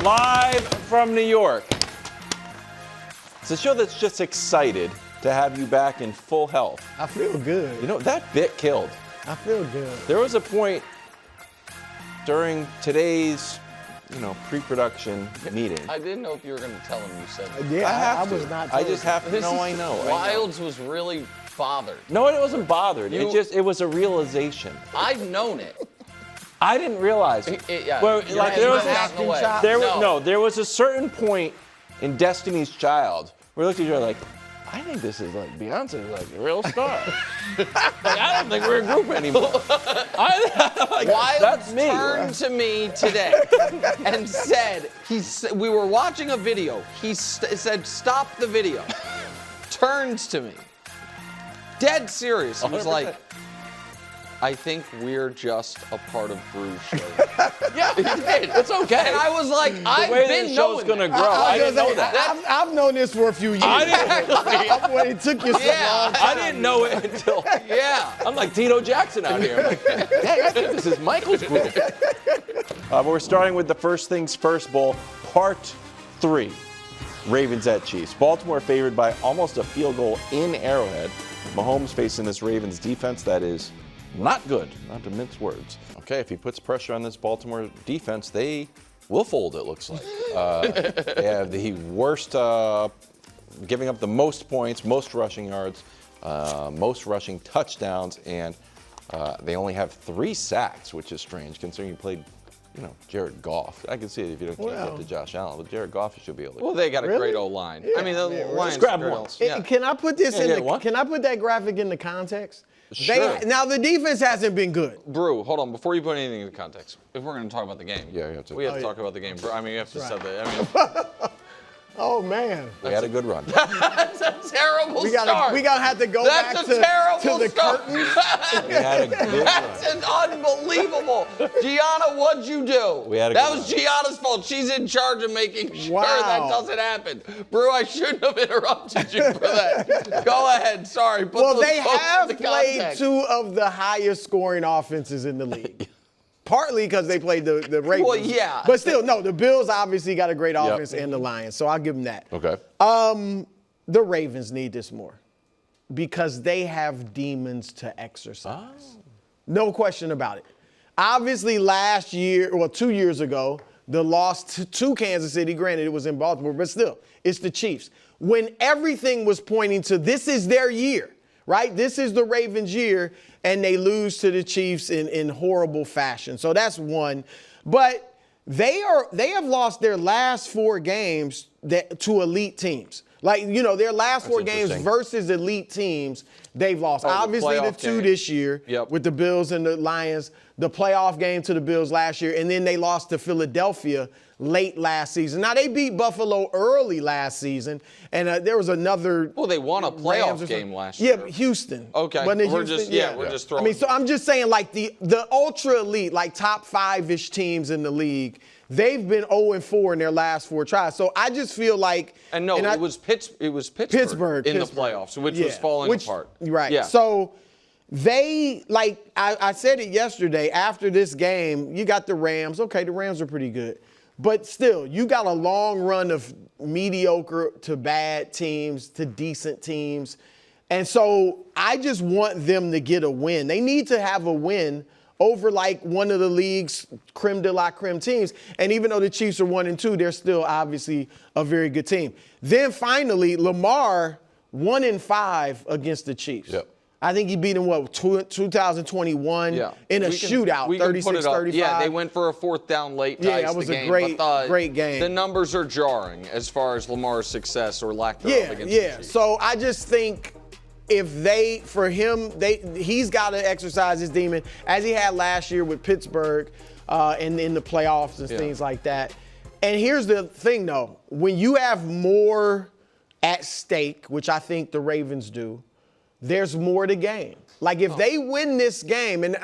Live from New York. It's a show that's just excited to have you back in full health. I feel good. You know, that bit killed. I feel good. There was a point during today's, pre-production meeting. I didn't know if you were going to tell him you said it. Yeah, I was not told. I just have to know I know. Wilds was really bothered. No, it wasn't bothered. It was a realization. I've known it. I didn't realize it. Well, there was a certain point in Destiny's Child where we looked at each other like, I think this is like Beyonce's like a real star. I don't think we're a group anymore. Wilds turned to me today and said, we were watching a video. He said, stop the video. Turns to me. Dead serious. He was like, I think we're just a part of Brew's show. Yeah, he did. It's okay. And I was like, I've been knowing the show's gonna grow. I didn't know that. I've known this for a few years. It took you so long. I didn't know it until. Yeah. I'm like Tito Jackson out here. I'm like, dang, I think this is Michael's group. We're starting with the First Things First Bowl, Part 3. Ravens at Chiefs. Baltimore favored by almost a field goal in Arrowhead. Mahomes facing this Ravens defense that is not good, not to mince words. Okay, if he puts pressure on this Baltimore defense, they will fold, it looks like. They have the worst, giving up the most points, most rushing yards, most rushing touchdowns, and they only have 3 sacks, which is strange considering he played, Jared Goff. I can see it if you can't get to Josh Allen, but Jared Goff you should be able to. Well, they got a great O-line. Yeah. I mean, the Lions grab once. Can I put this can I put that graphic into context? Sure. Now, the defense hasn't been good. Brew, hold on. Before you put anything into context, if we're going to talk about the game, we have to. We have to talk about the game. I mean, you have to say that. Oh, man. We had a good run. That's a terrible start. We're going to have to go back to the curtains. We had a good That's unbelievable. Gianna, what'd you do? That was Gianna's fault. She's in charge of making sure that doesn't happen. Brew, I shouldn't have interrupted you for that. Go ahead. Sorry. Well, they have played 2 of the highest scoring offenses in the league. Partly because they played the Ravens. Well, yeah. But still, no, the Bills obviously got a great offense and the Lions, so I'll give them that. Okay. The Ravens need this more because they have demons to exercise. No question about it. Obviously, last year, 2 years ago, the loss to Kansas City, granted it was in Baltimore, but still, it's the Chiefs. When everything was pointing to this is their year, right? This is the Ravens' year, and they lose to the Chiefs in horrible fashion. So that's one. But they have lost their last 4 games to elite teams. Like, their last 4 games versus elite teams, they've lost. Obviously, the 2 this year with the Bills and the Lions, the playoff game to the Bills last year, and then they lost to Philadelphia late last season. Now, they beat Buffalo early last season, and there was another. Well, they won a playoff game last year. Yeah, Houston. Okay. We're just throwing. I mean, so I'm just saying, like, the ultra elite, like top 5-ish teams in the league, they've been 0-4 in their last 4 tries. So I just feel like. It was Pittsburgh in the playoffs, which was falling apart. Right. Yeah. So they, like I said it yesterday, after this game, you got the Rams. Okay, the Rams are pretty good. But still, you got a long run of mediocre to bad teams to decent teams. And so I just want them to get a win. They need to have a win over like one of the league's creme de la creme teams. And even though the Chiefs are 1-2, they're still obviously a very good team. Then finally, Lamar 1-5 against the Chiefs. Yep. I think he beat him, 2021 in a shootout, 36-35. Yeah, they went for a 4th down late to ice that was the game. a great game. The numbers are jarring as far as Lamar's success or lack thereof against the Chiefs. So I just think if he's got to exercise his demon, as he had last year with Pittsburgh in the playoffs and things like that. And here's the thing, though. When you have more at stake, which I think the Ravens do, there's more to gain. Like, if they win this game, and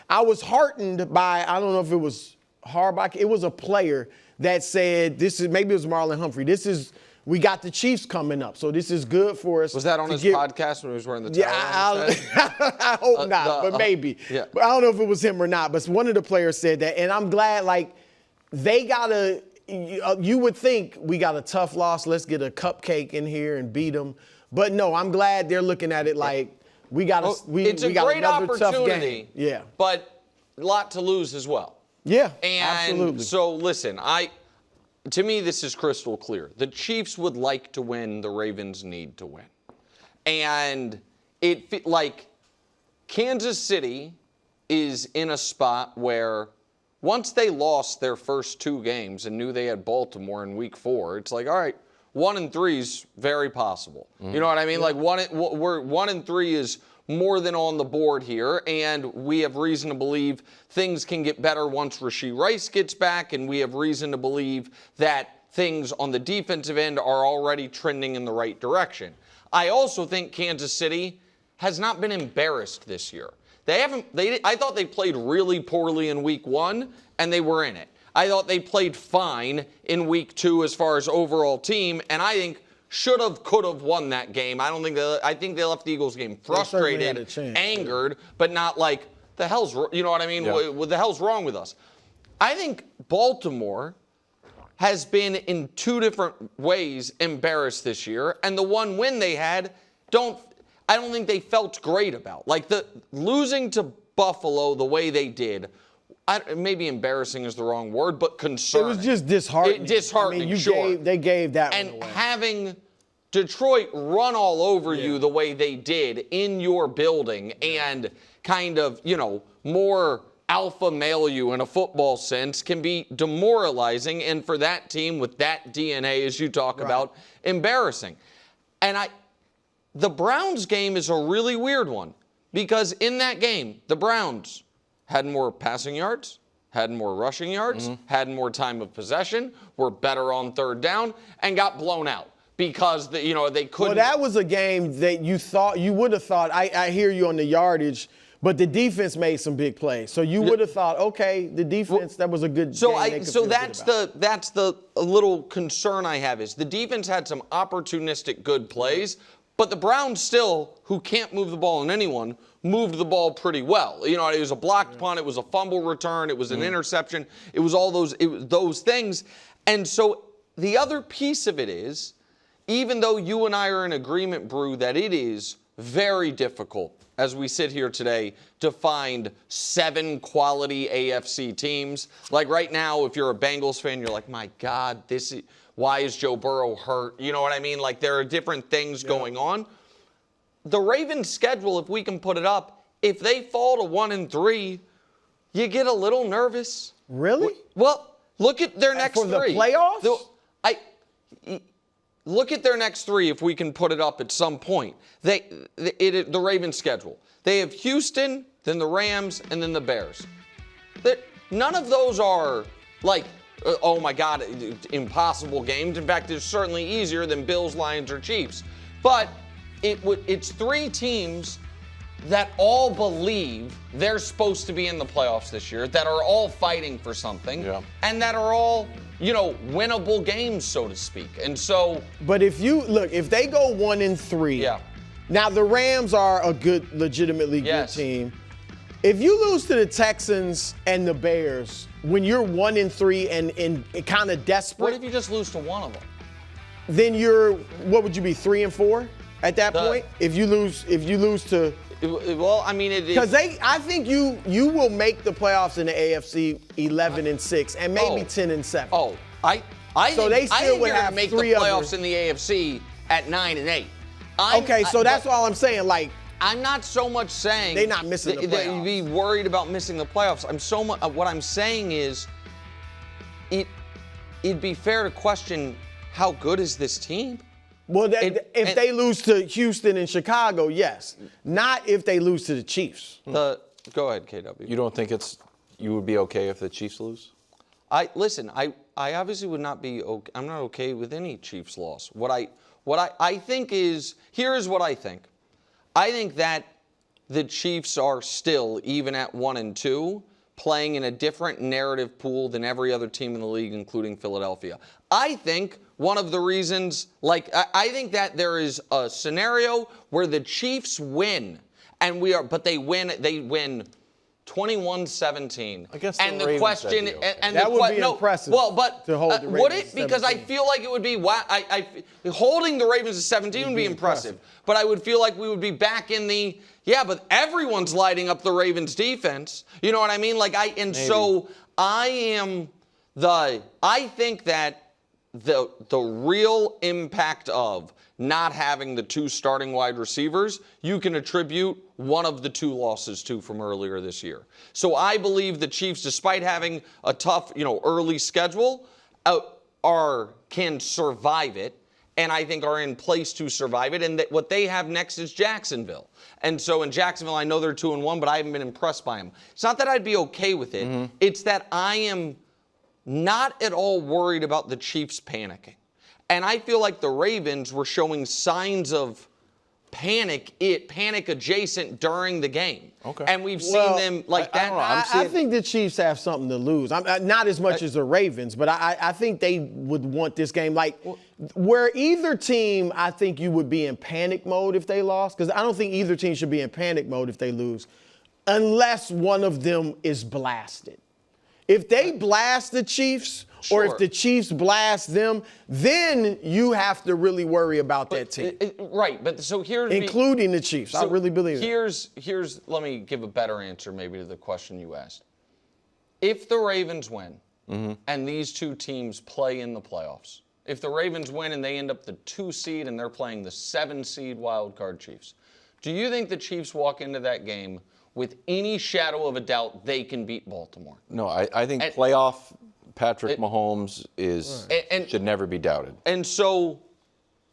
I was heartened by, I don't know if it was Harbaugh, it was a player that said, maybe it was Marlon Humphrey, we got the Chiefs coming up, so this is good for us. Was that on his podcast when he was wearing the towel? I hope not, but maybe. Yeah. But I don't know if it was him or not, but one of the players said that, and I'm glad, like, they got to you would think we got a tough loss. Let's get a cupcake in here and beat them. But no, I'm glad they're looking at it like we got it's a got great another tough opportunity. game. Yeah, but a lot to lose as well. Yeah, and absolutely. So listen, to me this is crystal clear. The Chiefs would like to win. The Ravens need to win, and like Kansas City is in a spot where once they lost their first 2 games and knew they had Baltimore in Week 4, it's like, all right, 1-3 is very possible. You know what I mean? Like 1-3 is more than on the board here, and we have reason to believe things can get better once Rashee Rice gets back, and we have reason to believe that things on the defensive end are already trending in the right direction. I also think Kansas City has not been embarrassed this year. I thought they played really poorly in Week 1, and they were in it. I thought they played fine in Week 2 as far as overall team, and I think should have, could have won that game. I think they left the Eagles game frustrated, angered, but not like the hell's, you know what I mean? Yeah. What the hell's wrong with us? I think Baltimore has been in 2 different ways embarrassed this year, and the one win they had, I don't think they felt great about. Like the losing to Buffalo the way they did. Maybe embarrassing is the wrong word, but concerning. It was just disheartening. Disheartening, they gave that and one away. having Detroit run all over you the way they did in your building and kind of, more alpha male you in a football sense can be demoralizing, and for that team with that DNA, as you talk about, embarrassing. And the Browns game is a really weird one because in that game, the Browns had more passing yards, had more rushing yards, had more time of possession, were better on 3rd down, and got blown out because they couldn't. Well, that was a game that you would have thought. I hear you on the yardage, but the defense made some big plays. So you would have thought, okay, the defense, that was a good game. So that's the little concern I have is the defense had some opportunistic good plays. But the Browns still, who can't move the ball on anyone, moved the ball pretty well. It was a blocked punt, it was a fumble return, it was an interception, it was all those things. And so the other piece of it is, even though you and I are in agreement, Brew, that it is very difficult, as we sit here today, to find 7 quality AFC teams. Like right now, if you're a Bengals fan, you're like, my God, why is Joe Burrow hurt? You know what I mean? Like there are different things going on. The Ravens' schedule, if we can put it up, if they fall to 1-3, you get a little nervous. Really? Well, look at their next 3. For the playoffs? Look at their next 3 if we can put it up at some point. The Ravens' schedule. They have Houston, then the Rams, and then the Bears. None of those are like, oh my God, impossible games. In fact, it's certainly easier than Bills, Lions, or Chiefs. But it's 3 teams that all believe they're supposed to be in the playoffs this year, that are all fighting for something, and that are all, winnable games, so to speak. And so. But if they go 1-3, now the Rams are a legitimately good team. If you lose to the Texans and the Bears, when you're 1-3 and kind of desperate. What if you just lose to one of them? Then what would you be, 3-4 at that point? If you lose to. Well, I mean, because I think you will make the playoffs in the AFC 11-6 and maybe 10-7. Oh, I think they still would have make the playoffs in the AFC at 9-8. So that's all I'm saying. Like, I'm not so much saying they're not missing the playoffs. That you'd be worried about missing the playoffs. What I'm saying is, it'd be fair to question how good is this team. Well, if they lose to Houston and Chicago, yes. Not if they lose to the Chiefs. Go ahead, KW. You don't think you would be okay if the Chiefs lose? I obviously would not be okay. I'm not okay with any Chiefs loss. What I think is, here's what I think. I think that the Chiefs are still, even at 1-2, playing in a different narrative pool than every other team in the league, including Philadelphia. I think one of the reasons, I think that there is a scenario where the Chiefs win, but they win 21-17. Against the and the Ravens, question, that'd be okay. and That the would be impressive Well, but to hold the would Ravens it? Because I 17. feel like it would be. Holding the Ravens to 17 would be impressive. But I would feel like we would be back in the but everyone's lighting up the Ravens defense. You know what I mean? So I think that the real impact of not having the 2 starting wide receivers, you can attribute one of the 2 losses to from earlier this year. So I believe the Chiefs, despite having a tough, early schedule, can survive it, and I think are in place to survive it. And that what they have next is Jacksonville. And so in Jacksonville, I know they're 2-1, but I haven't been impressed by them. It's not that I'd be okay with it. Mm-hmm. It's that I am not at all worried about the Chiefs panicking. And I feel like the Ravens were showing signs of panic adjacent during the game. Okay. And we've seen them like that. I think the Chiefs have something to lose. Not as much as the Ravens, but I think they would want this game. Where either team, I think you would be in panic mode if they lost, because I don't think either team should be in panic mode if they lose, unless one of them is blasted. If they blast the Chiefs, or if the Chiefs blast them, then you have to really worry about that team. Right, but so here's including the Chiefs. I really believe Here's let me give a better answer maybe to the question you asked. If the Ravens win and these 2 teams play in the playoffs, if the Ravens win and they end up the 2 seed and they're playing the 7 seed wild card Chiefs, do you think the Chiefs walk into that game with any shadow of a doubt they can beat Baltimore? No, I think playoff Patrick Mahomes should never be doubted. And so,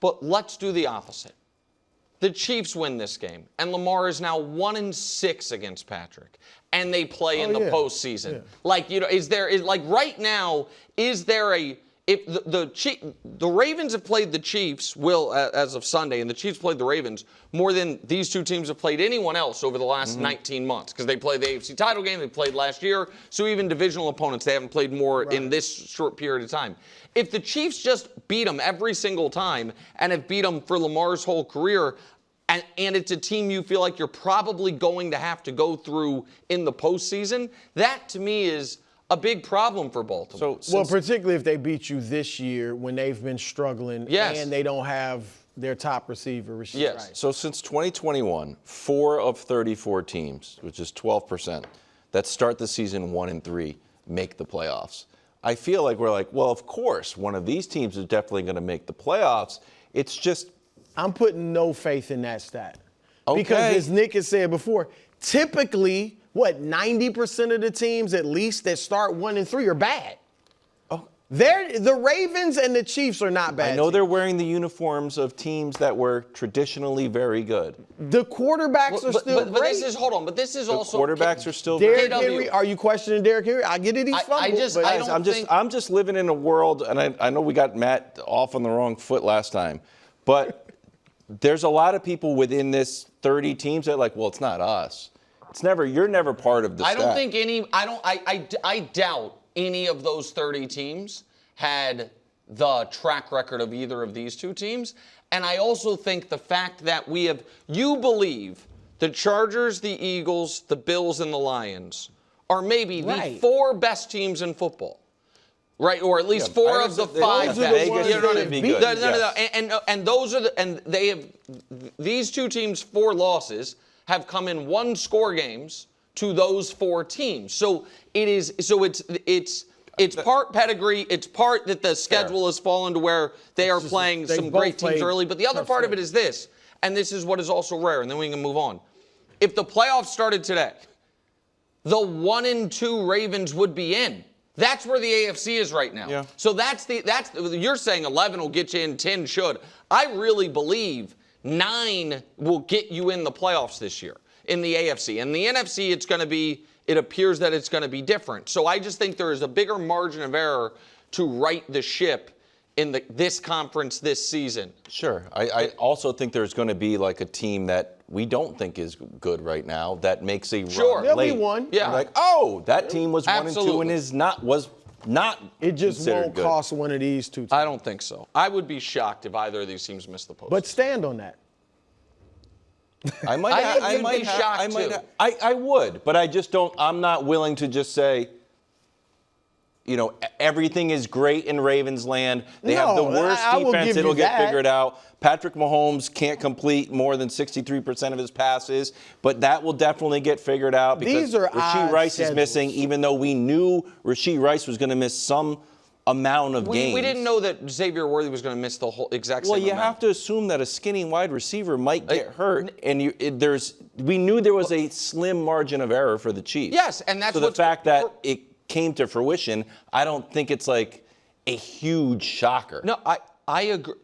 but let's do the opposite. The Chiefs win this game, and Lamar is now 1-6 against Patrick, and they play in the postseason. Yeah. Right now, is there a if the Ravens have played the Chiefs, as of Sunday, and the Chiefs played the Ravens more than these 2 teams have played anyone else over the last 19 months, because they played the AFC title game, they played last year, so even divisional opponents, they haven't played more in this short period of time. If the Chiefs just beat them every single time and have beat them for Lamar's whole career, and it's a team you feel like you're probably going to have to go through in the postseason, that to me is a big problem for Baltimore. Particularly if they beat you this year when they've been struggling and they don't have their top receiver, Rashid. Yes. Wright. So since 2021, 4 of 34 teams, which is 12%, that start the season 1-3 make the playoffs. I feel like we're like, well, of course, one of these teams is definitely going to make the playoffs. It's just I'm putting no faith in that stat. Okay. Because as Nick has said before, typically, 90% of the teams at least that start 1-3 are bad. Oh, the Ravens and the Chiefs are not bad. I know they're wearing the uniforms of teams that were traditionally very good. The quarterbacks are still great. But this is also quarterbacks are still Derrick very Henry. Are you questioning Derrick Henry? I get it. He's fumbled. I'm just living in a world, and I know we got Matt off on the wrong foot last time, but there's a lot of people within this 30 teams that are like, well, it's not us. You're never part of the stat. I doubt any of those 30 teams had the track record of either of these 2 teams. And I also think the fact that you believe the Chargers, the Eagles, the Bills, and the Lions are maybe the 4 best teams in football. Right, or at least 4 of the 5 best. And those are they have these 2 teams' 4 losses have come in 1-score games to those 4 teams. So it's part pedigree, it's part that the schedule has fallen to where they are playing some great teams early. But the other part of it is this, and this is what is also rare, and then we can move on. If the playoffs started today, the 1-2 Ravens would be in. That's where the AFC is right now. Yeah. So you're saying 11 will get you in, 10 should. I really believe 9 will get you in the playoffs this year in the AFC. And the NFC, it appears that it's going to be different. So I just think there is a bigger margin of error to right the ship in this conference this season. Sure. I also think there's going to be like a team that we don't think is good right now that makes a run There'll late. be one. Yeah. Like, that team was 1-2 and was not. It just won't good. cost one of these 2 teams. I don't think so. I would be shocked if either of these teams missed the postseason. But stand on that. I might. I think you'd be shocked, too. I would, but I just don't. I'm not willing to just say, everything is great in Ravens land. They have the worst defense. It'll get figured out. Patrick Mahomes can't complete more than 63% of his passes, but that will definitely get figured out because Rashee Rice is missing, even though we knew Rashee Rice was going to miss some amount of games. We didn't know that Xavier Worthy was going to miss the whole exact same amount. Well, you have to assume that a skinny wide receiver might get hurt, and we knew there was a slim margin of error for the Chiefs. Yes, and that's so the fact that it came to fruition, I don't think it's like a huge shocker. No, I agree.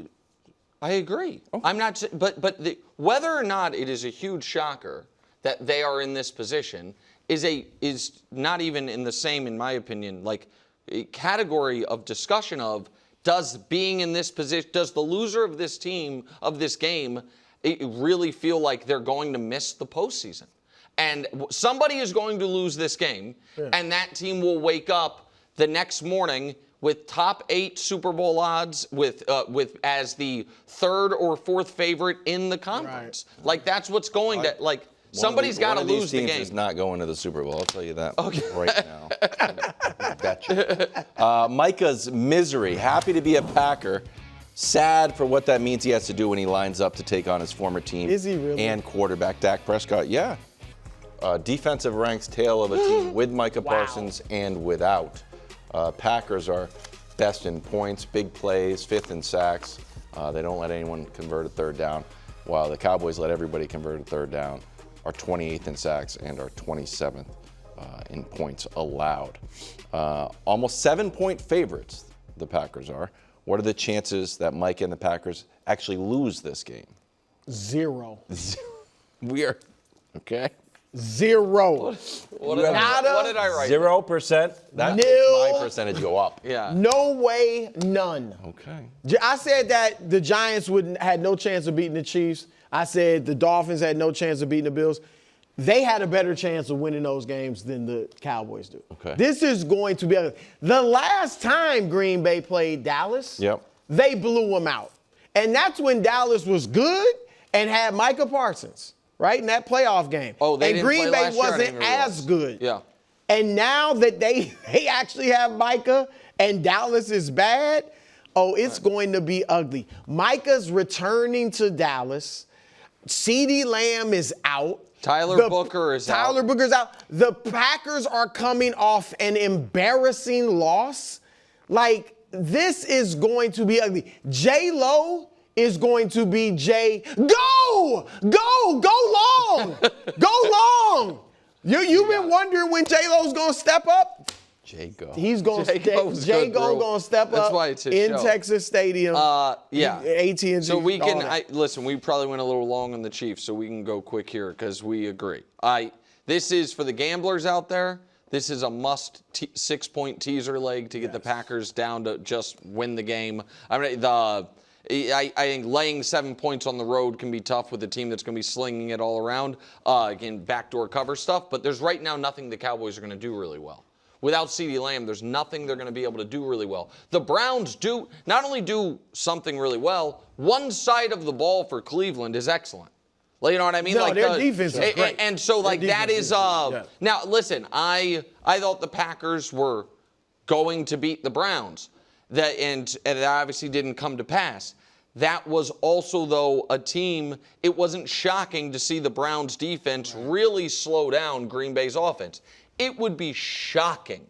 I agree. Okay. I'm not, but whether or not it is a huge shocker that they are in this position is not even in the same, in my opinion, like a category of discussion of does being in this position, does the loser of this team, of this game, really feel like they're going to miss the postseason? And somebody is going to lose this game, and that team will wake up the next morning with top 8 Super Bowl odds, with as the 3rd or 4th favorite in the conference. Right. Like that's what's going to like. Somebody's got to lose the game. One of these teams is not going to the Super Bowl. I'll tell you that right now. Gotcha. Micah's misery. Happy to be a Packer. Sad for what that means he has to do when he lines up to take on his former team. Is he really? And quarterback Dak Prescott. Yeah. Defensive ranks tail of a team with Micah Parsons and without. Packers are best in points, big plays, 5th in sacks. They don't let anyone convert a 3rd down, while the Cowboys let everybody convert a 3rd down, are 28th in sacks and are 27th in points allowed. Almost 7-point favorites, the Packers are. What are the chances that Mike and the Packers actually lose this game? 0. Weird. Okay. 0. What did I write? 0%. That makes my percentage go up. Yeah. No way, none. Okay. I said that the Giants had no chance of beating the Chiefs. I said the Dolphins had no chance of beating the Bills. They had a better chance of winning those games than the Cowboys do. Okay. This is going to be the last time Green Bay played Dallas. They blew them out. And that's when Dallas was good and had Micah Parsons. Right, in that playoff game. Oh, they and didn't Green play Bay last year? wasn't as good. Yeah. And now that they actually have Micah and Dallas is bad, it's going to be ugly. Micah's returning to Dallas. CeeDee Lamb is out. Tyler Booker's out. The Packers are coming off an embarrassing loss. Like, this is going to be ugly. J-Lo is going to be Go long. Go long. You've been wondering when J-Lo's going to step up? J-Go. He's going to step up in Texas Stadium. AT&T. So we can listen, we probably went a little long on the Chiefs, so we can go quick here because we agree. This is for the gamblers out there. This is a must 6-point teaser leg to get the Packers down to just win the game. I mean, I think laying 7 points on the road can be tough with a team that's going to be slinging it all around. Again, backdoor cover stuff. But there's right now nothing the Cowboys are going to do really well. Without CeeDee Lamb, there's nothing they're going to be able to do really well. The Browns not only do something really well, one side of the ball for Cleveland is excellent. You know what I mean? No, their defense is great. And so, that is Now, listen, I thought the Packers were going to beat the Browns. And it obviously didn't come to pass. That was also, though, a team, it wasn't shocking to see the Browns defense really slow down Green Bay's offense. It would be shocking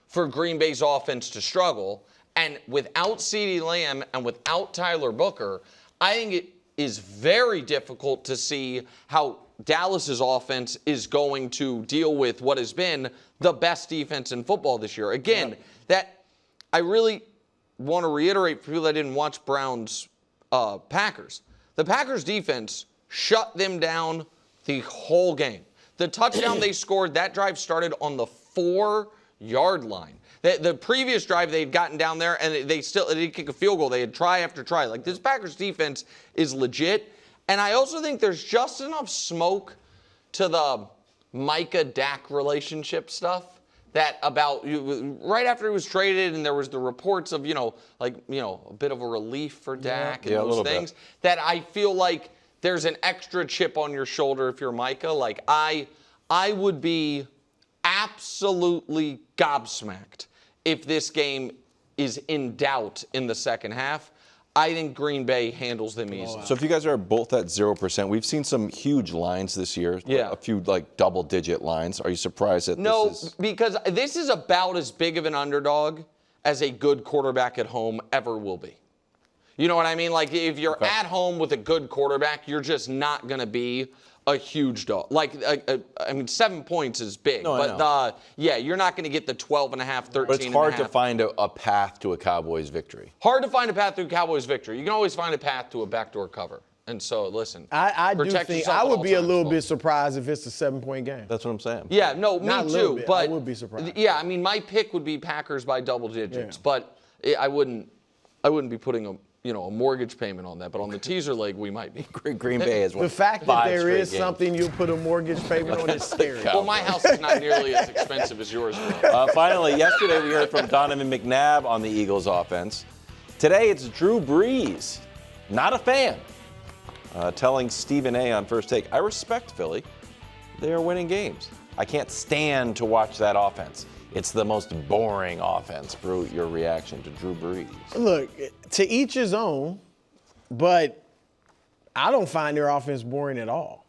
for Green Bay's offense to struggle. And without CeeDee Lamb and without Tyler Booker, I think it is very difficult to see how Dallas's offense is going to deal with what has been the best defense in football this year. Again, that I really want to reiterate for people that didn't watch Browns Packers. The Packers defense shut them down the whole game. The touchdown they scored, that drive started on the 4-yard line. The previous drive they had gotten down there and they didn't kick a field goal. They had try after try. Like, this Packers defense is legit. And I also think there's just enough smoke to the Micah-Dak relationship stuff. That right after he was traded and there was the reports of, a bit of a relief for Dak and those things, that I feel like there's an extra chip on your shoulder if you're Micah. Like, I would be absolutely gobsmacked if this game is in doubt in the second half. I think Green Bay handles them easily. So if you guys are both at 0%, we've seen some huge lines this year. Yeah. A few like double-digit lines. Are you surprised that No, this is? because this is about as big of an underdog as a good quarterback at home ever will be. You know what I mean? Like, if you're at home with a good quarterback, you're just not going to be a huge dog. Like, I mean, 7 points is big. No, I but, you're not going to get the 12.5, 13. But it's hard to find a path to a Cowboys victory. Hard to find a path to a Cowboys victory. You can always find a path to a backdoor cover. And so, listen, I do protect think yourself I at would all be a times, little bit folks. surprised if it's a 7-point game. That's what I'm saying. Yeah, no, me Not a little too. bit. But I would be surprised. Yeah, I mean, my pick would be Packers by double digits, but I wouldn't be putting a mortgage payment on that. But on the teaser leg, we might be. Green Bay is one. The fact that there is something you put a mortgage payment on is scary. Well, my house is not nearly as expensive as yours. Will. Finally, yesterday we heard from Donovan McNabb on the Eagles offense. Today it's Drew Brees, not a fan, telling Stephen A. on First Take, I respect Philly. They are winning games. I can't stand to watch that offense. It's the most boring offense. Brew, your reaction to Drew Brees. Look, to each his own, but I don't find their offense boring at all.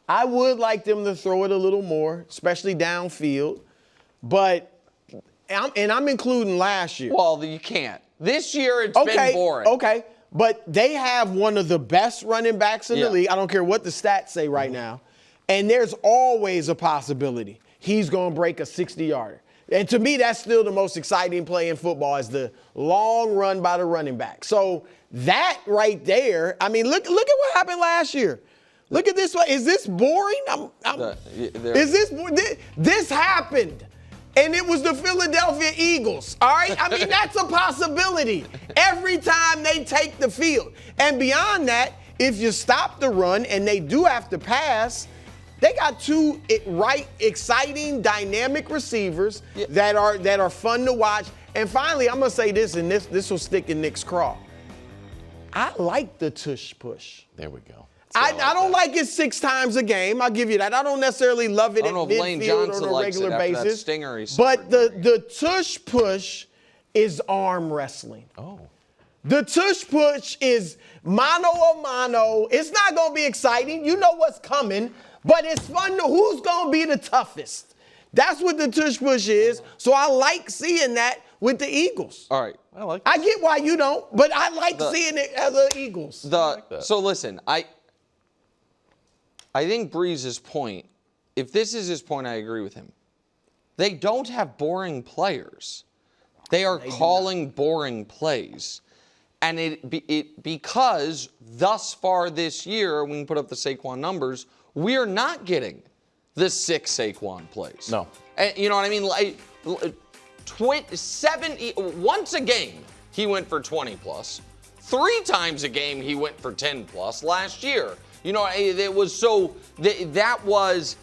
I would like them to throw it a little more, especially downfield, but I'm including last year. Well, you can't. This year it's been boring. Okay, but they have one of the best running backs in the league. I don't care what the stats say right now. And there's always a possibility he's going to break a 60-yarder. And to me, that's still the most exciting play in football is the long run by the running back. So that right there, I mean, look at what happened last year. Look at this one. Is this boring? This happened. And it was the Philadelphia Eagles, all right? I mean, that's a possibility every time they take the field. And beyond that, if you stop the run and they do have to pass, they got two Wright, exciting, dynamic receivers that are fun to watch. And finally, I'm going to say this, and this will stick in Nick's craw. I like the tush push. There we go. I don't like it 6 times a game. I'll give you that. I don't necessarily love it at midfield on a regular basis. But the tush push is arm wrestling. Oh. The tush push is mano a mano. It's not going to be exciting. You know what's coming. But it's fun to who's going to be the toughest. That's what the tush push is. So I like seeing that with the Eagles. All right. I get why you don't, but I like seeing it as the Eagles. So listen, I think Brees' point, if this is his point, I agree with him. They don't have boring players. They are calling boring plays. And because thus far this year, we can put up the Saquon numbers, we are not getting the 6 Saquon plays. No. And you know what I mean? Like, 70, once a game, he went for 20 plus. 3 times a game, he went for 10 plus last year. You know, it was so, that was,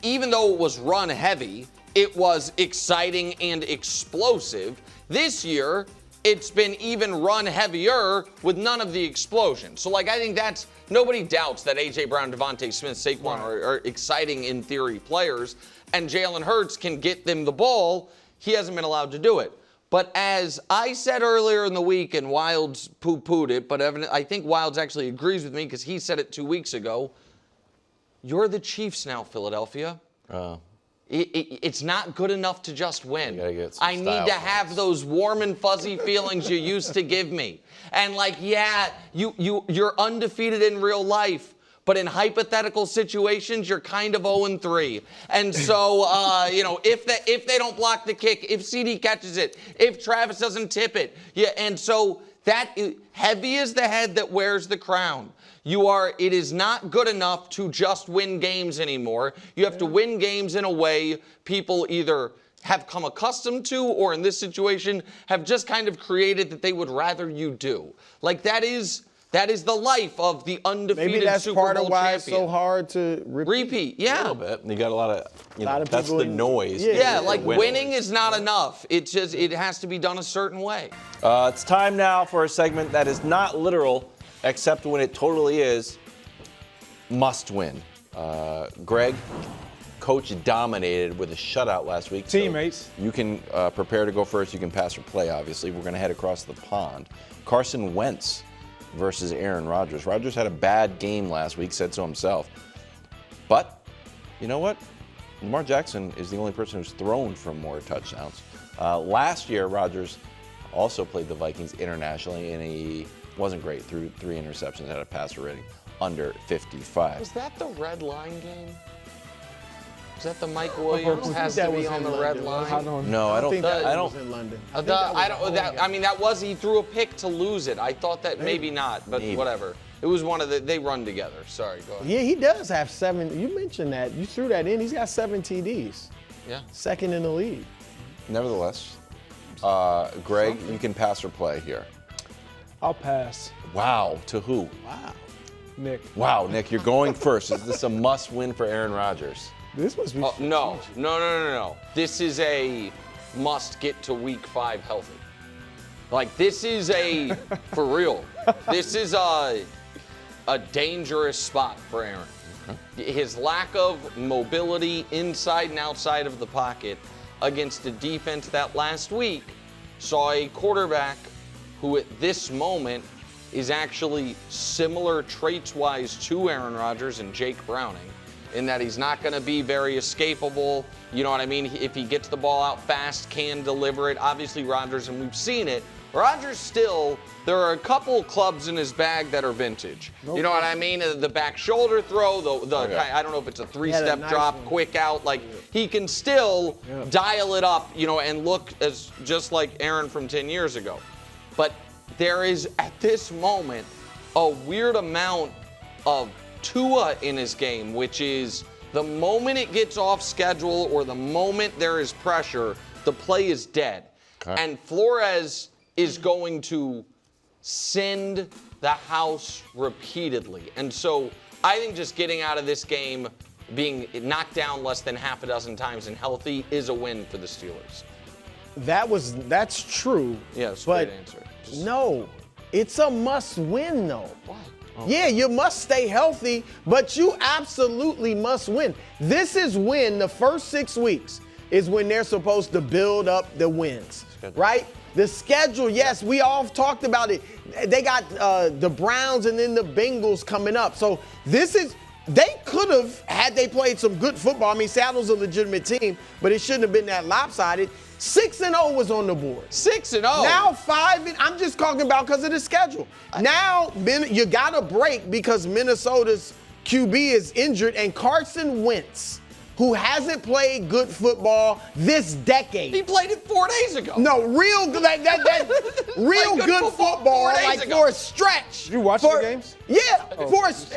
even though it was run heavy, it was exciting and explosive. This year, it's been even run heavier with none of the explosion. So, like, I think that's, nobody doubts that A.J. Brown, Devontae Smith, Saquon are exciting, in theory, players, and Jalen Hurts can get them the ball. He hasn't been allowed to do it. But as I said earlier in the week, and Wilds poo-pooed it, but I think Wilds actually agrees with me because he said it 2 weeks ago, you're the Chiefs now, Philadelphia. It's not good enough to just win. I need to have those warm and fuzzy feelings you used to give me. And like, yeah, you're undefeated in real life, but in hypothetical situations, you're kind of 0-3. And so, if they don't block the kick, if CD catches it, if Travis doesn't tip it, and so that heavy is the head that wears the crown. It is not good enough to just win games anymore. You have to win games in a way people either have come accustomed to or in this situation have just kind of created that they would rather you do. Like that is the life of the undefeated Maybe that's Super Bowl part of why champion. It's so hard to repeat. Yeah. A little bit. You got a lot of that's people the noise. Yeah, like winning is not enough. It's just, it has to be done a certain way. It's time now for a segment that is not literal, except when it totally is. must win. Greg, coach dominated with a shutout last week. Teammates. So you can prepare to go first. You can pass or play, obviously. We're going to head across the pond. Carson Wentz versus Aaron Rodgers. Rodgers had a bad game last week, said so himself. But you know what? Lamar Jackson is the only person who's thrown for more touchdowns. Last year, Rodgers also played the Vikings internationally, and he wasn't great. Threw 3 interceptions, had a passer rating under 55. Was that the red line game? Was that the Mike Williams has to that be was on in the London, red was it? line? No, I don't think that I was don't. in London. That was he threw a pick to lose it. I thought that maybe not, but Maybe. whatever. It was one of they run together. Sorry, go ahead. Yeah, he does have 7. You mentioned that. You threw that in. He's got 7 TDs. Yeah. Second in the league. Nevertheless, Greg, you can pass or play here. I'll pass. Wow, to who? Wow. Nick. Wow, Nick, you're going first. Is this a must-win for Aaron Rodgers? This must be. No. This is a must get to week 5 healthy. Like this is a for real. This is a dangerous spot for Aaron. His lack of mobility inside and outside of the pocket against a defense that last week saw a quarterback who at this moment is actually similar traits-wise to Aaron Rodgers and Jake Browning, in that he's not going to be very escapable. You know what I mean? If he gets the ball out fast, can deliver it. Obviously, Rodgers, and we've seen it, Rodgers still, there are a couple clubs in his bag that are vintage. You know what I mean? The back shoulder throw, I don't know if it's a 3-step nice drop, one. quick out. Like, he can still dial it up, and look as just like Aaron from 10 years ago. But there is, at this moment, a weird amount of Tua in his game, which is the moment it gets off schedule or the moment there is pressure, the play is dead. Okay. And Flores is going to send the house repeatedly. And so I think just getting out of this game, being knocked down less than half a dozen times and healthy is a win for the Steelers. That's true. Yeah, it's a but great answer. no, it's a must-win though. Why? Yeah, you must stay healthy, but you absolutely must win. This is when the first 6 weeks is when they're supposed to build up the wins, right? The schedule, yes, we all talked about it. They got the Browns and then the Bengals coming up. So they could have, had they played some good football. I mean, Seattle's a legitimate team, but it shouldn't have been that lopsided. 6-0 was on the board. 6-0. Now 5, I'm just talking about because of the schedule. Now you got a break because Minnesota's QB is injured, and Carson Wentz, who hasn't played good football this decade. He played it 4 days ago. No, real good good football like ago. for a stretch. You watch the games? Yeah,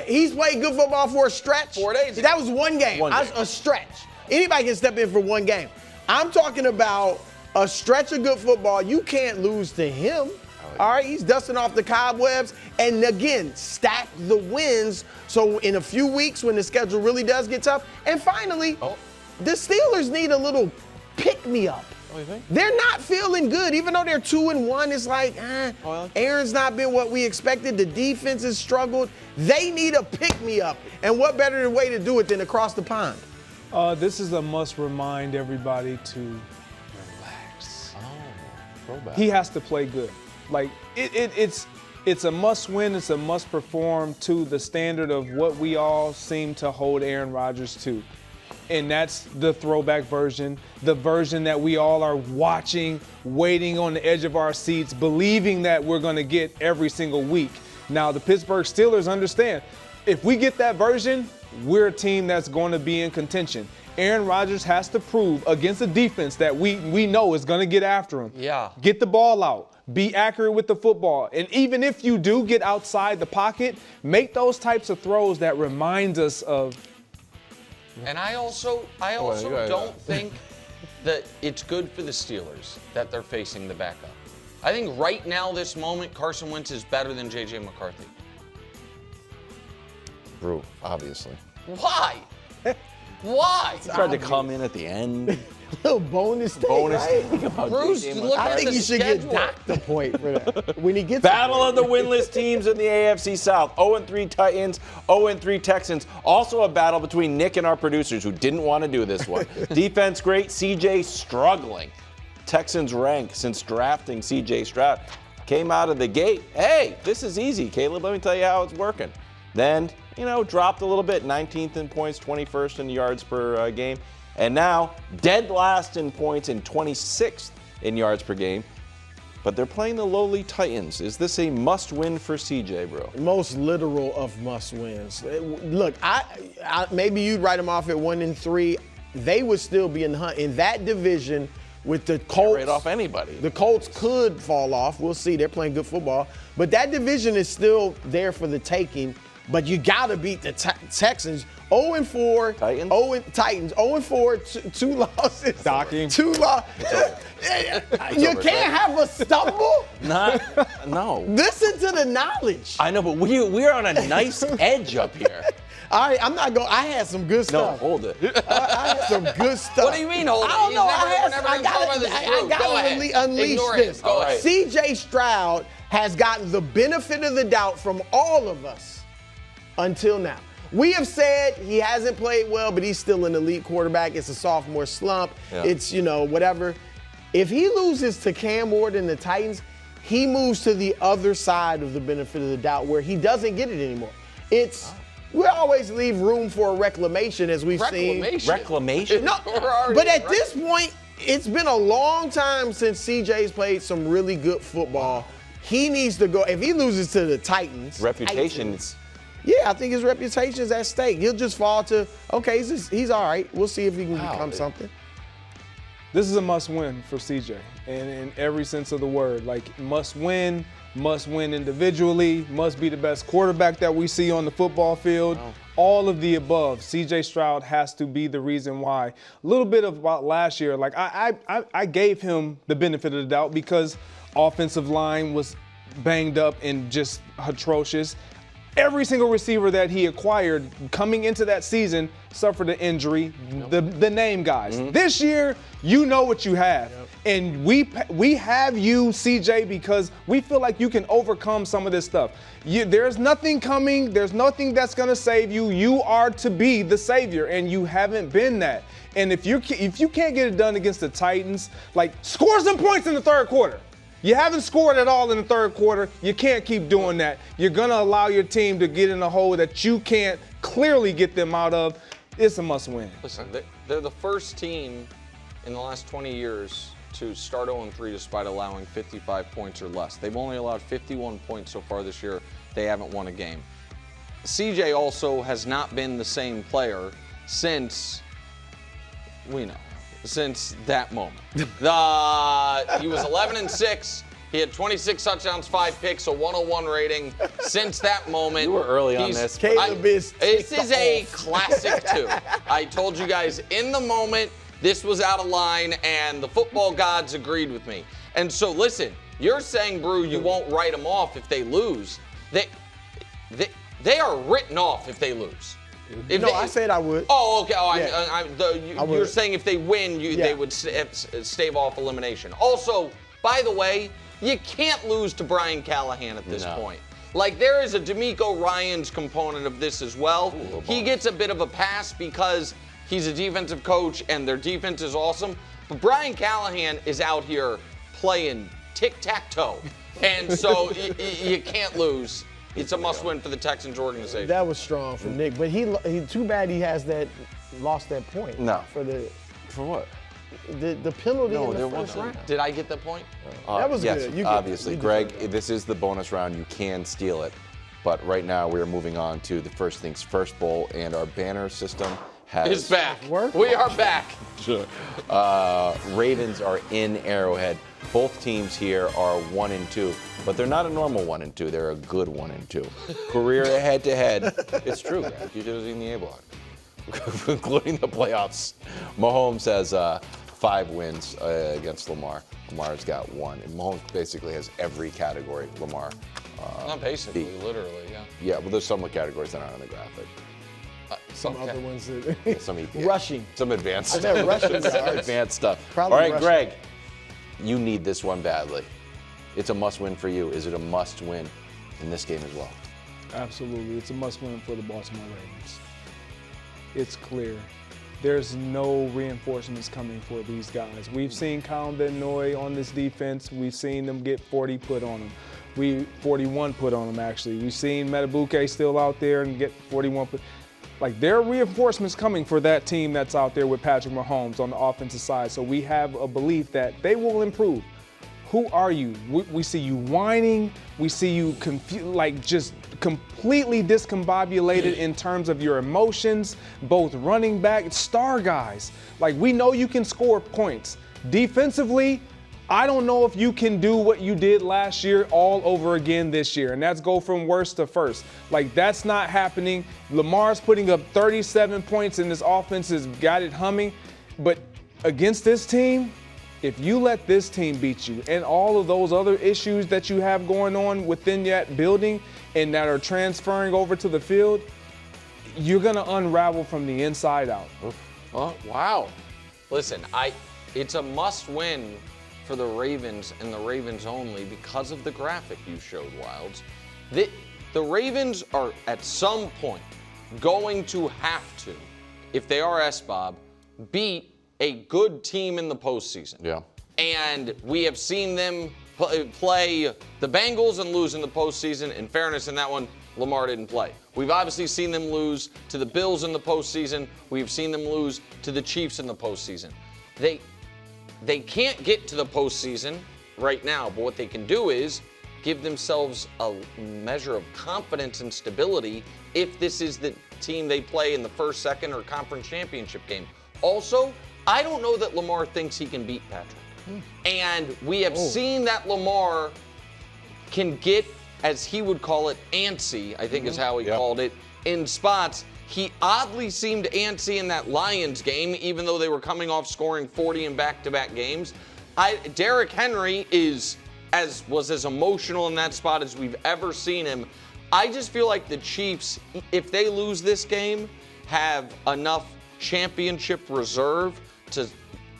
he's played good football for a stretch. 4 days ago. That was one game. A stretch. Anybody can step in for one game. I'm talking about a stretch of good football. You can't lose to him. All right, he's dusting off the cobwebs. And again, stack the wins. So in a few weeks when the schedule really does get tough. And finally, the Steelers need a little pick-me-up. Oh, you think? They're not feeling good. Even though they're 2-1, it's like, Aaron's not been what we expected. The defense has struggled. They need a pick-me-up. And what better way to do it than across the pond? This is a must remind everybody to relax. Throwback. He has to play good. Like it's a must win. It's a must perform to the standard of what we all seem to hold Aaron Rodgers to. And that's the throwback version, the version that we all are watching, waiting on the edge of our seats, believing that we're going to get every single week. Now, the Pittsburgh Steelers understand, if we get that version, we're a team that's going to be in contention. Aaron Rodgers has to prove against a defense that we know is going to get after him. Yeah. Get the ball out. Be accurate with the football. And even if you do get outside the pocket, make those types of throws that reminds us of. And I also don't think that it's good for the Steelers that they're facing the backup. I think right now, this moment, Carson Wentz is better than J.J. McCarthy. True, obviously. Why? Why? He tried to come in at the end. Little bonus thing, Bonus right? thing about Bruce, JJ look I at think the you should schedule. get doctor point for that when he gets Battle it. of the winless teams in the AFC South. 0-3 Titans, 0-3 Texans. Also a battle between Nick and our producers who didn't want to do this one. Defense great, CJ struggling. Texans rank since drafting CJ Stroud. Came out of the gate. Hey, this is easy, Caleb. Let me tell you how it's working. Then, dropped a little bit. 19th in points, 21st in yards per game. And now, dead last in points and 26th in yards per game. But they're playing the lowly Titans. Is this a must-win for CJ, bro? Most literal of must-wins. Look, I maybe you'd write them off at 1-3. They would still be in the hunt. In that division with the Colts. Right off anybody. The Colts could fall off. We'll see. They're playing good football. But that division is still there for the taking. But you got to beat the Texans. 0-4. Titans? Titans. 0-4, two losses. Docking. 2 losses. You can't have a stumble? No. Listen to the knowledge. I know, but we're on a nice edge up here. All right, I'm not going. I had some good No, stuff. hold it. I had some good stuff. What do you mean, hold it? I don't He's know. never I been told by this group. Go got ahead. to unleash Ignore this. him. Go ahead. CJ Stroud has gotten the benefit of the doubt from all of us until now. We have said he hasn't played well, but he's still an elite quarterback. It's a sophomore slump. Yeah. It's, whatever. If he loses to Cam Ward and the Titans, he moves to the other side of the benefit of the doubt where he doesn't get it anymore. We always leave room for a reclamation, as we've seen. Reclamation? No, but at this point, it's been a long time since CJ's played some really good football. He needs to go. If he loses to the Titans, Reputation. yeah, I think his reputation is at stake. He'll just fall to, okay, he's all right. We'll see if he can become something. This is a must-win for CJ, and in every sense of the word. Like, must win individually, must be the best quarterback that we see on the football field. Wow. All of the above. CJ Stroud has to be the reason why. A little bit about last year. Like, I gave him the benefit of the doubt because offensive line was banged up and just atrocious. Every single receiver that he acquired coming into that season suffered an injury, the name guys. Mm-hmm. This year, you know what you have. Yep. And we have you, CJ, because we feel like you can overcome some of this stuff. There's nothing coming. There's nothing that's going to save you. You are to be the savior, and you haven't been that. And if you can't get it done against the Titans, like, score some points in the third quarter. You haven't scored at all in the third quarter. You can't keep doing that. You're going to allow your team to get in a hole that you can't clearly get them out of. It's a must-win. Listen, they're the first team in the last 20 years to start 0-3 despite allowing 55 points or less. They've only allowed 51 points so far this year. They haven't won a game. CJ also has not been the same player since that moment. He was 11-6. He had 26 touchdowns, 5 picks, a 101 rating. Since that moment, you were early on this. This is a classic too. I told you guys in the moment this was out of line, and the football gods agreed with me. And so, listen, you're saying, Brew, you won't write them off if they lose. They are written off if they lose. I said I would. Oh, okay. Oh, yeah. You're saying if they win, they would stave off elimination. Also, by the way, you can't lose to Brian Callahan at this point. Like, there is a D'Amico Ryans component of this as well. Ooh, he gets a bit of a pass because he's a defensive coach and their defense is awesome. But Brian Callahan is out here playing tic-tac-toe. And so you can't lose. It's a must-win for the Texans organization. That was strong from Nick, but he too bad he has lost that point. No. For what? The penalty in the first round. Did I get that point? That was yes, good. Obviously, Greg, this is the bonus round. You can steal it. But right now, we are moving on to the First Things First Bowl, and our banner system is back. Worked? We are back. Sure. Ravens are in Arrowhead. Both teams here are 1-2, but they're not a normal 1-2. They're a good 1-2. Career head-to-head. It's true, Greg. You should have seen the A-block, including the playoffs. Mahomes has 5 wins against Lamar. Lamar's got 1. And Mahomes basically has every category Lamar. Not basically, literally, yeah. Yeah, well, there's some categories that aren't on the graphic. Some Okay. other ones that Some EPA. rushing. Some advanced I said rushing Some yards. advanced stuff. Probably All right, rushing. Greg, you need this one badly. It's a must-win for you. Is it a must-win in this game as well? Absolutely. It's a must-win for the Baltimore Ravens. It's clear. There's no reinforcements coming for these guys. We've seen Kyle Van Noy on this defense. We've seen them get 40 put on them. 41 put on them, actually. We've seen Metabuke still out there and get 41 put. Like, there are reinforcements coming for that team that's out there with Patrick Mahomes on the offensive side. So we have a belief that they will improve. Who are you? We see you whining. We see you just completely discombobulated in terms of your emotions, both running back, star guys. Like, we know you can score points. Defensively, I don't know if you can do what you did last year all over again this year, and that's go from worst to first. Like, that's not happening. Lamar's putting up 37 points, and this offense has got it humming. But against this team, if you let this team beat you and all of those other issues that you have going on within that building and that are transferring over to the field, you're going to unravel from the inside out. Oh, wow. Listen, it's a must-win for the Ravens and the Ravens only because of the graphic you showed, Wilds. The Ravens are at some point going to have to, if they are S-Bob, beat a good team in the postseason. Yeah. And we have seen them play the Bengals and lose in the postseason. In fairness, in that one, Lamar didn't play. We've obviously seen them lose to the Bills in the postseason. We've seen them lose to the Chiefs in the postseason. They can't get to the postseason right now, but what they can do is give themselves a measure of confidence and stability if this is the team they play in the first, second, or conference championship game. Also, I don't know that Lamar thinks he can beat Patrick. And we have seen that Lamar can get, as he would call it, antsy, I think is how he called it, in spots. He oddly seemed antsy in that Lions game, even though they were coming off scoring 40 in back-to-back games. Derrick Henry was as emotional in that spot as we've ever seen him. I just feel like the Chiefs, if they lose this game, have enough championship reserve to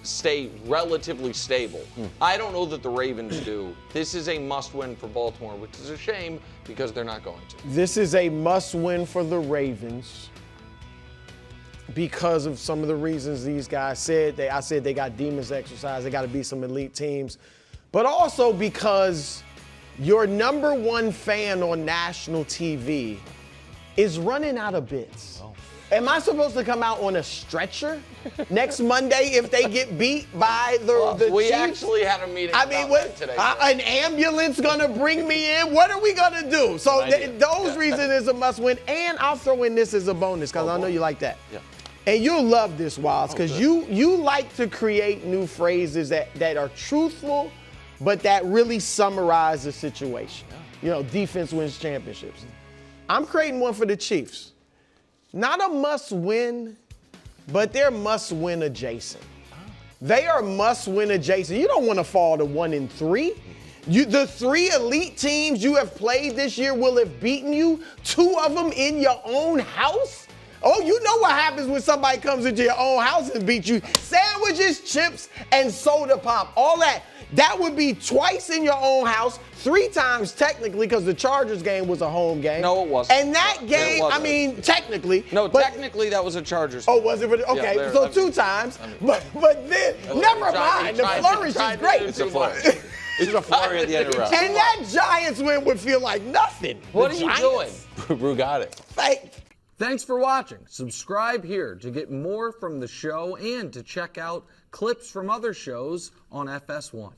stay relatively stable. I don't know that the Ravens do. This is a must-win for Baltimore, which is a shame because they're not going to. This is a must-win for the Ravens because of some of the reasons these guys said. I said they got demons to exercise. They got to beat some elite teams. But also because your number one fan on national TV is running out of bits. Am I supposed to come out on a stretcher next Monday if they get beat by the Chiefs? We actually had a meeting about that today. An ambulance gonna bring me in? What are we gonna do? So those reasons is a must-win, and I'll throw in this as a bonus because I know you like that. Yeah. And you'll love this, Wilds, because you like to create new phrases that are truthful, but that really summarize the situation. Yeah. You know, defense wins championships. I'm creating one for the Chiefs. Not a must-win, but they're must-win adjacent. They are must-win adjacent. You don't want to fall to 1-3. The three elite teams you have played this year will have beaten you, 2 of them in your own house. Oh, you know what happens when somebody comes into your own house and beats you. Sandwiches, chips, and soda pop, all that. That would be twice in your own house, 3 times technically, because the Chargers game was a home game. No, it wasn't. And that game, I mean, technically. No, technically that was a Chargers game. Oh, was it? Okay, Yeah, so 2 times. But then, never mind. The flourish is great. It's a flurry. It's a flurry at the end of the round. And that Giants win would feel like nothing. What are you doing? Brew got it. Thanks for watching. Subscribe here to get more from the show and to check out clips from other shows on FS1.